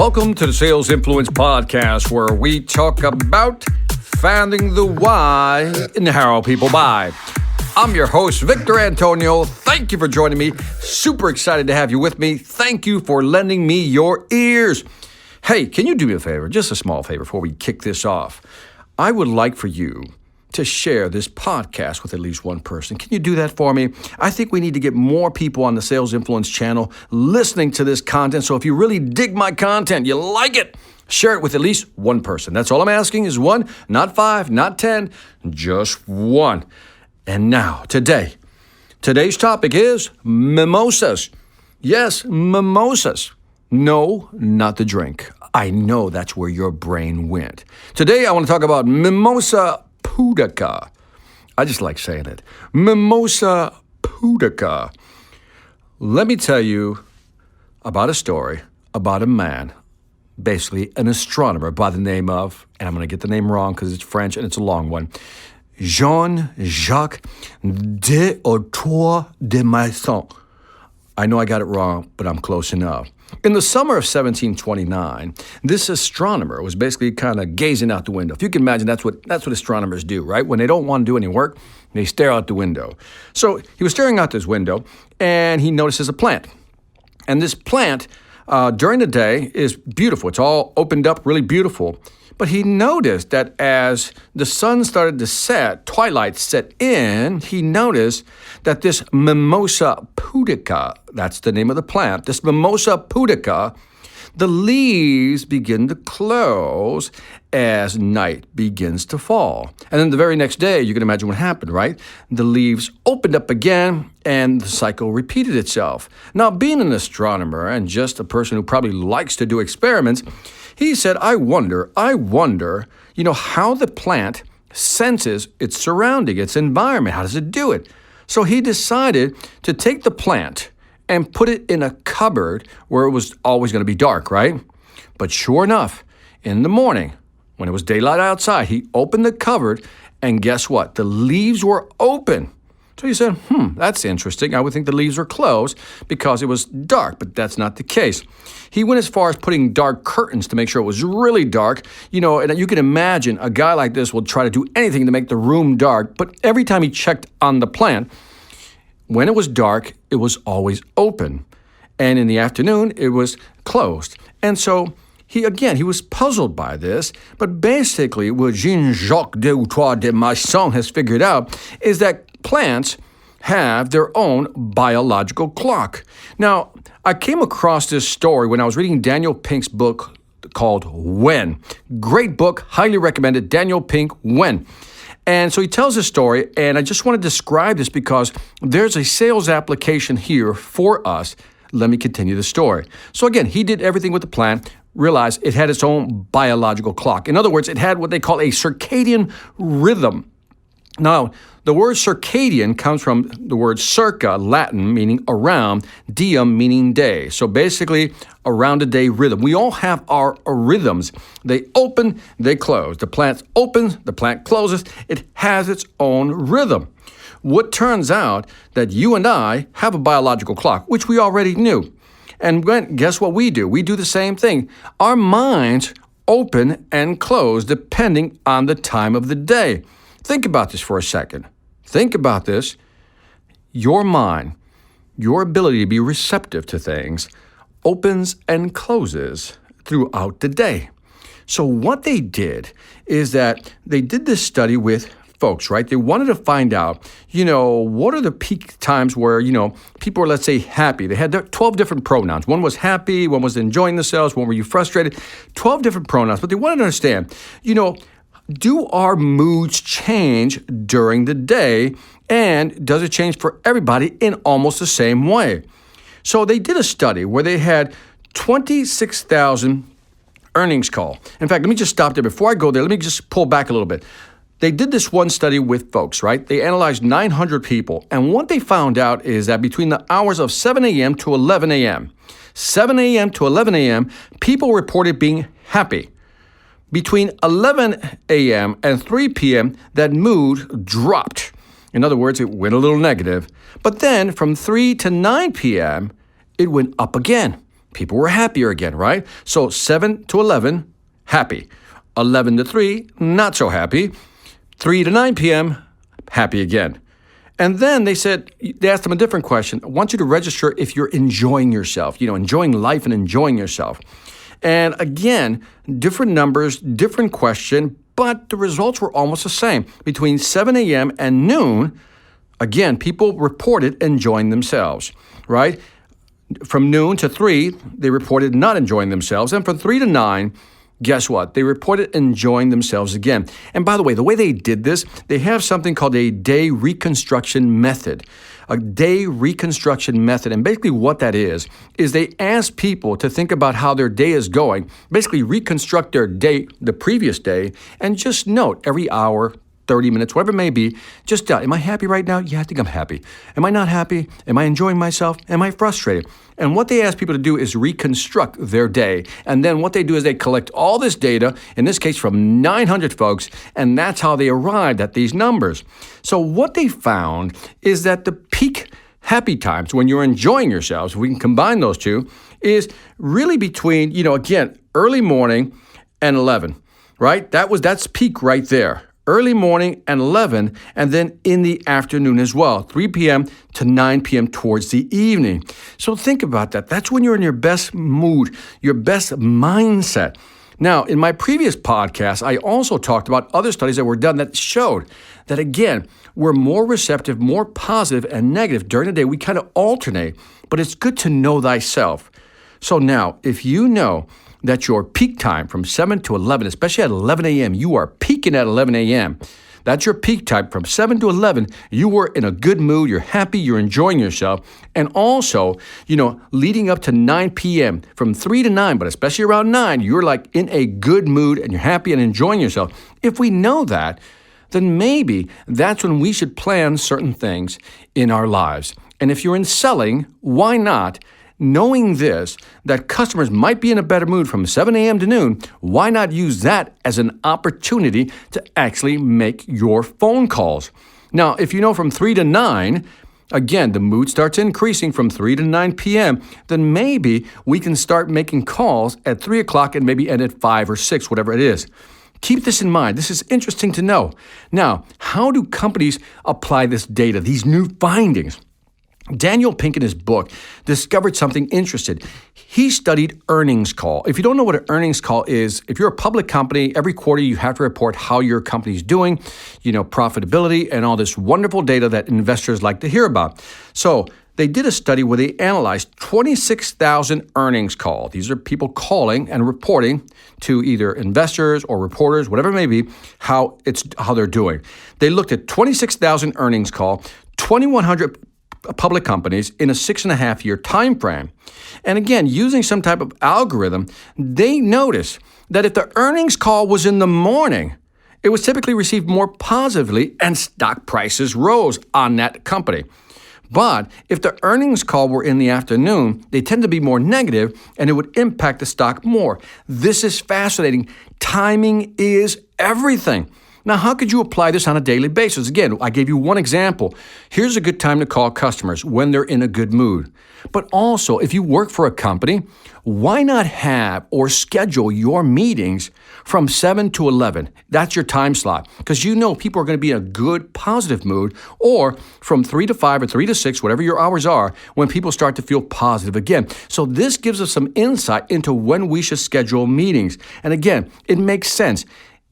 Welcome to the Sales Influence Podcast, where we talk about finding the why in how people buy. I'm your host, Victor Antonio. Thank you for joining me. Super excited to have you with me. Thank you for lending me your ears. Hey, can you do me a favor? Just a small favor before we kick this off. I would like for you to share this podcast with at least one person. Can you do that for me? I think we need to get more people on the Sales Influence channel listening to this content. So if you really dig my content, you like it, share it with at least one person. That's all I'm asking is one, not 5, not 10, just one. And now, today's topic is mimosas. Yes, mimosas. No, not the drink. I know that's where your brain went. Today, I want to talk about mimosa pudica. I just like saying it. Mimosa pudica. Let me tell you about a story about a man, basically an astronomer by the name of, and I'm going to get the name wrong because it's French and it's a long one, Jean-Jacques d'Autour de Maison. I know I got it wrong, but I'm close enough. In the summer of 1729, this astronomer was basically kind of gazing out the window. If you can imagine, that's what astronomers do, right? When they don't want to do any work, they stare out the window. So he was staring out this window, and he notices a plant. And this plant, during the day, is beautiful. It's all opened up, really beautiful. But he noticed that as the sun started to set, twilight set in, he noticed that this mimosa pudica, that's the name of the plant, this mimosa pudica, the leaves begin to close as night begins to fall. And then the very next day, you can imagine what happened, right? The leaves opened up again, and the cycle repeated itself. Now, being an astronomer and just a person who probably likes to do experiments, he said, I wonder, how the plant senses its surrounding, its environment. How does it do it? So he decided to take the plant and put it in a cupboard where it was always going to be dark, right? But sure enough, in the morning, when it was daylight outside, he opened the cupboard, and guess what? The leaves were open. So he said, that's interesting. I would think the leaves were closed because it was dark, but that's not the case. He went as far as putting dark curtains to make sure it was really dark. And you can imagine a guy like this will try to do anything to make the room dark, but every time he checked on the plant, when it was dark, it was always open. And in the afternoon, it was closed. And so he was puzzled by this, but basically what Jean-Jacques d'Autour de Maison has figured out is that plants have their own biological clock. Now, I came across this story when I was reading Daniel Pink's book called When. Great book, highly recommended, Daniel Pink, When. And so he tells this story, and I just want to describe this because there's a sales application here for us. Let me continue the story. So again, he did everything with the plant, realized it had its own biological clock. In other words, it had what they call a circadian rhythm. Now, the word circadian comes from the word circa, Latin, meaning around, diem, meaning day. So basically, around a day rhythm. We all have our rhythms. They open, they close. The plant opens, the plant closes. It has its own rhythm. What turns out that you and I have a biological clock, which we already knew. And guess what we do? We do the same thing. Our minds open and close depending on the time of the day. Think about this for a second. Think about this. Your mind, your ability to be receptive to things, opens and closes throughout the day. So what they did is that they did this study with folks, right? They wanted to find out, what are the peak times where, people are, let's say, happy. They had 12 different pronouns. One was happy, one was enjoying themselves, one were you frustrated. 12 different pronouns. But they wanted to understand, do our moods change during the day, and does it change for everybody in almost the same way? So they did a study where they had 26,000 earnings call. In fact, let me just stop there. Before I go there, let me just pull back a little bit. They did this one study with folks, right? They analyzed 900 people, and what they found out is that between the hours of 7 a.m. to 11 a.m., 7 a.m. to 11 a.m., people reported being happy. Between 11 a.m. and 3 p.m., that mood dropped. In other words, it went a little negative. But then from 3 to 9 p.m., it went up again. people were happier again, right? So 7 to 11, happy. 11 to 3, not so happy. 3 to 9 p.m., happy again. And then they asked them a different question. I want you to register if you're enjoying yourself, enjoying life and enjoying yourself. And again, different numbers, different question, but the results were almost the same. Between 7 a.m. and noon, again, people reported enjoying themselves, right? From noon to 3, they reported not enjoying themselves. And from 3 to 9, guess what? They reported enjoying themselves again. And by the way they did this, they have something called a day reconstruction method. A day reconstruction method. And basically what that is they ask people to think about how their day is going, basically reconstruct their day, the previous day, and just note every hour, 30 minutes, whatever it may be, just am I happy right now? Yeah, I think I'm happy. Am I not happy? Am I enjoying myself? Am I frustrated? And what they ask people to do is reconstruct their day. And then what they do is they collect all this data, in this case from 900 folks, and that's how they arrived at these numbers. So what they found is that the peak happy times, when you're enjoying yourselves, we can combine those two, is really between, again, early morning and 11, right? That's peak right there. Early morning and 11, and then in the afternoon as well, 3 p.m. to 9 p.m. towards the evening. So think about that. That's when you're in your best mood, your best mindset. Now, in my previous podcast, I also talked about other studies that were done that showed that, again, we're more receptive, more positive and negative during the day. We kind of alternate, but it's good to know thyself. So now, if you know that your peak time from 7 to 11, especially at 11 a.m., you are peaking at 11 a.m. That's your peak time. From 7 to 11, you were in a good mood, you're happy, you're enjoying yourself. And also, leading up to 9 p.m., from 3 to 9, but especially around 9, you're like in a good mood and you're happy and enjoying yourself. If we know that, then maybe that's when we should plan certain things in our lives. And if you're in selling, why not? Knowing this, that customers might be in a better mood from 7 a.m. to noon, why not use that as an opportunity to actually make your phone calls? Now, if you know from 3 to 9, again, the mood starts increasing from 3 to 9 p.m., then maybe we can start making calls at 3 o'clock and maybe end at 5 or 6, whatever it is. Keep this in mind. This is interesting to know. Now, how do companies apply this data, these new findings? Daniel Pink, in his book, discovered something interesting. He studied earnings call. If you don't know what an earnings call is, if you're a public company, every quarter you have to report how your company's doing, profitability, and all this wonderful data that investors like to hear about. So they did a study where they analyzed 26,000 earnings calls. These are people calling and reporting to either investors or reporters, whatever it may be, how they're doing. They looked at 26,000 earnings call, 2,100 public companies in a 6.5-year time frame. And again, using some type of algorithm, they noticed that if the earnings call was in the morning, it was typically received more positively and stock prices rose on that company. But if the earnings call were in the afternoon, they tend to be more negative and it would impact the stock more. This is fascinating. Timing is everything. Now, how could you apply this on a daily basis? Again, I gave you one example. Here's a good time to call customers when they're in a good mood. But also, if you work for a company, why not have or schedule your meetings from 7 to 11? That's your time slot, because people are going to be in a good, positive mood, or from 3 to 5 or 3 to 6, whatever your hours are, when people start to feel positive again. So this gives us some insight into when we should schedule meetings. And again, it makes sense.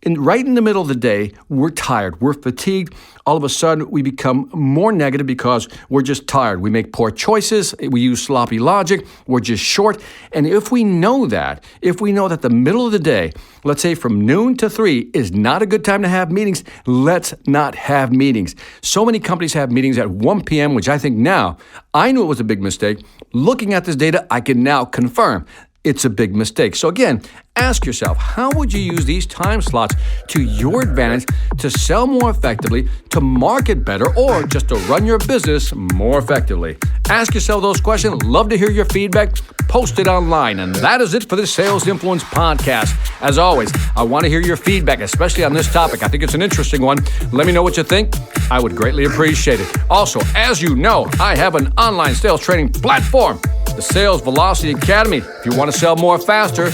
Right in the middle of the day, we're tired, we're fatigued. All of a sudden, we become more negative because we're just tired. We make poor choices, we use sloppy logic, we're just short. And if we know that the middle of the day, let's say from noon to 3, is not a good time to have meetings, let's not have meetings. So many companies have meetings at 1 p.m., which I think now, I knew it was a big mistake. Looking at this data, I can now confirm it's a big mistake. So again, ask yourself, how would you use these time slots to your advantage to sell more effectively, to market better, or just to run your business more effectively? Ask yourself those questions. Love to hear your feedback. Post it online. And that is it for the Sales Influence Podcast. As always, I want to hear your feedback, especially on this topic. I think it's an interesting one. Let me know what you think. I would greatly appreciate it. Also, as you know, I have an online sales training platform. the Sales Velocity Academy. If you want to sell more faster,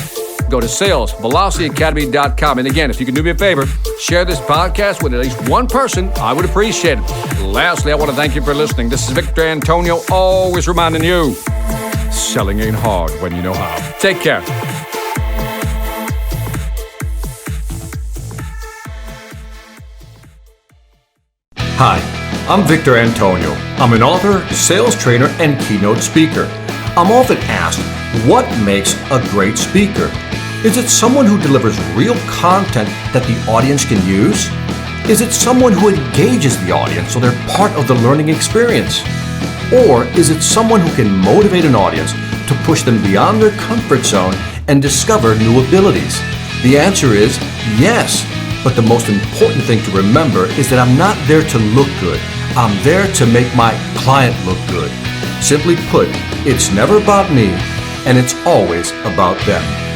go to salesvelocityacademy.com. And again, if you can do me a favor, share this podcast with at least one person. I would appreciate it. Lastly, I want to thank you for listening. This is Victor Antonio, always reminding you, selling ain't hard when you know how. Take care. Hi, I'm Victor Antonio. I'm an author, sales trainer, and keynote speaker. I'm often asked, what makes a great speaker? Is it someone who delivers real content that the audience can use? Is it someone who engages the audience so they're part of the learning experience? Or is it someone who can motivate an audience to push them beyond their comfort zone and discover new abilities? The answer is yes. But the most important thing to remember is that I'm not there to look good. I'm there to make my client look good. Simply put, it's never about me, and it's always about them.